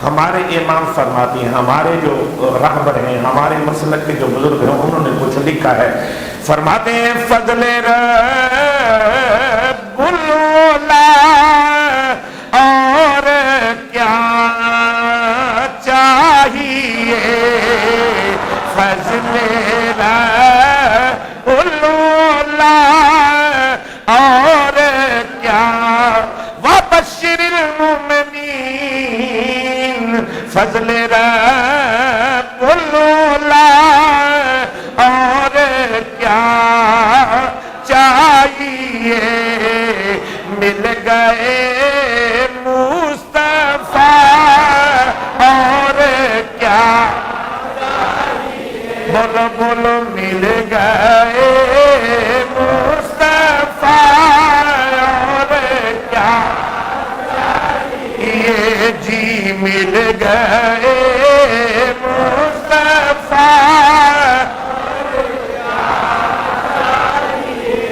ہمارے امام فرماتے ہیں، ہمارے جو رہبر ہیں، ہمارے مسلک کے جو بزرگ ہیں، انہوں نے کچھ لکھا ہے، فرماتے ہیں فضل رب العلا اور کیا چاہیے، فضل رب العلا اور کیا، وبشر المؤمنین فضل رب العلا اور کیا چاہیے، مل گئے مصطفیٰ اور کیا، بولو بولو مل گئے مصطفیٰ اور کیا یہ جی، مل گئے مصطفیٰ،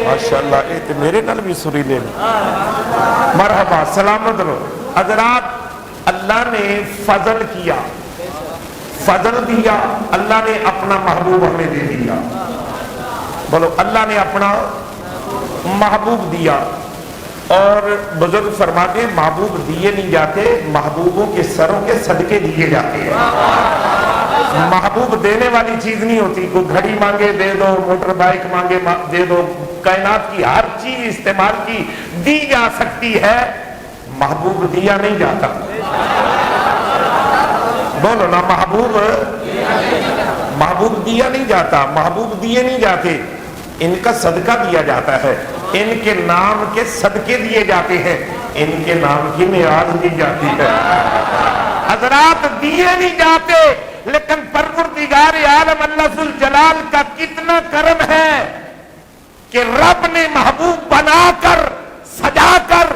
ماشاءاللہ اے تے میرے نال بھی سری لے مرحبا، سلامت رہو حضرات۔ اللہ نے فضل کیا، فضل دیا، اللہ نے اپنا محبوب ہمیں دے دیا، بولو اللہ نے اپنا محبوب دیا۔ اور بزرگ فرماتے ہیں محبوب دیے نہیں جاتے، محبوبوں کے سروں کے صدقے دیے جاتے ہیں۔ محبوب دینے والی چیز نہیں ہوتی، کوئی گھڑی مانگے دے دو، موٹر بائک مانگے دے دو، کائنات کی ہر چیز استعمال کی دی جا سکتی ہے، محبوب دیا نہیں جاتا، بولو نا، محبوب دیا نہیں جاتا، محبوب دیے نہیں جاتے، ان کا صدقہ دیا جاتا ہے، ان کے نام کے صدقے دیے جاتے ہیں، ان کے نام کی نیاز دی جاتی ہے۔ حضرات دیے نہیں جاتے، لیکن پروردگار عالم اللہ ذوالجلال کا کتنا کرم ہے کہ رب نے محبوب بنا کر، سجا کر،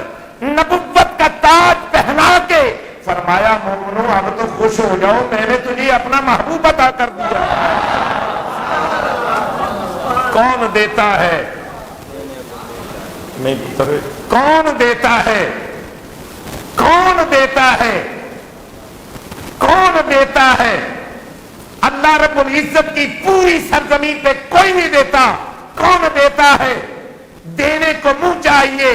نبوت کا تاج پہنا کے فرمایا مومنو اب تو خوش ہو جاؤ، میں نے تجھے اپنا محبوب عطا کر دیا۔ کون دیتا ہے؟ نہیں پتر، کون دیتا ہے؟ کون دیتا ہے؟ کون دیتا ہے؟ اللہ رب العزت کی پوری سرزمین پہ کوئی نہیں دیتا۔ کون دیتا ہے؟ دینے کو منہ چاہیے،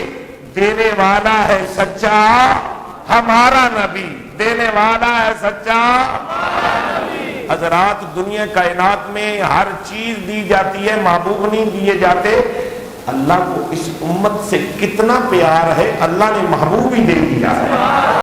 دینے والا ہے سچا ہمارا نبی، دینے والا ہے سچا۔ حضرات دنیا کائنات میں ہر چیز دی جاتی ہے، محبوب نہیں دیے جاتے۔ اللہ کو اس امت سے کتنا پیار ہے، اللہ نے محبوب ہی دے دیا ہے۔